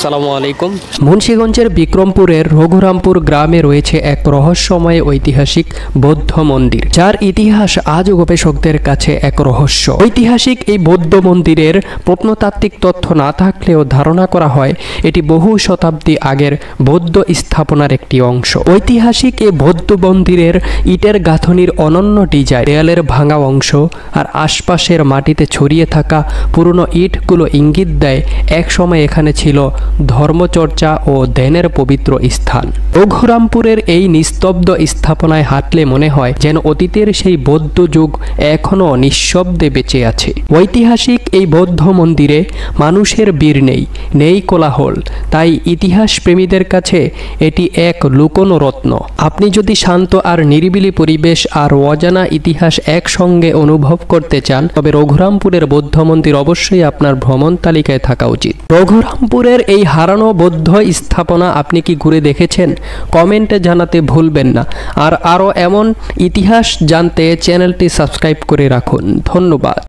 আসসালামু আলাইকুম। মুন্সিগঞ্জের বিক্রমপুরের রঘুরামপুর গ্রামে রয়েছে এক রহস্যময় ঐতিহাসিক বৌদ্ধ মন্দির, যার ইতিহাস আজও গবেষকদের কাছে এক রহস্য। ঐতিহাসিক এই বৌদ্ধ মন্দিরের প্রত্নতাত্ত্বিক তথ্য না থাকলেও ধারণা করা হয় এটি বহু শতাব্দী আগের বৌদ্ধ স্থাপনার একটি অংশ। ঐতিহাসিক এই বৌদ্ধ মন্দিরের ইটের গাঁথনির অনন্য ডিজাইন, দেয়ালের ভাঙা অংশ আর আশপাশের মাটিতে ছড়িয়ে থাকা পুরনো ইটগুলো ইঙ্গিত দেয় একসময় এখানে ছিল ধর্মচর্চা ও ধ্যানের পবিত্র স্থান। রঘুরামপুরের এই নিস্তব্ধ স্থাপনায় হাঁটলে মনে হয় যেন অতীতের সেই বৌদ্ধ যুগ এখনও নিঃশব্দে বেঁচে আছে। ঐতিহাসিক এই বৌদ্ধ মন্দিরে মানুষের ভিড় নেই কোলাহল, তাই ইতিহাস প্রেমীদের কাছে এটি এক লুকোনো রত্ন। আপনি যদি শান্ত আর নিরিবিলি পরিবেশ আর অজানা ইতিহাস একসঙ্গে অনুভব করতে চান, তবে রঘুরামপুরের বৌদ্ধ মন্দির অবশ্যই আপনার ভ্রমণ তালিকায় থাকা উচিত। রঘুরামপুরের এই হারানো বৌদ্ধ স্থাপনা আপনি কি ঘুরে দেখেছেন? কমেন্টে জানাতে ভুলবেন না। আর আরও এমন ইতিহাস জানতে চ্যানেলটি সাবস্ক্রাইব করে রাখুন। ধন্যবাদ।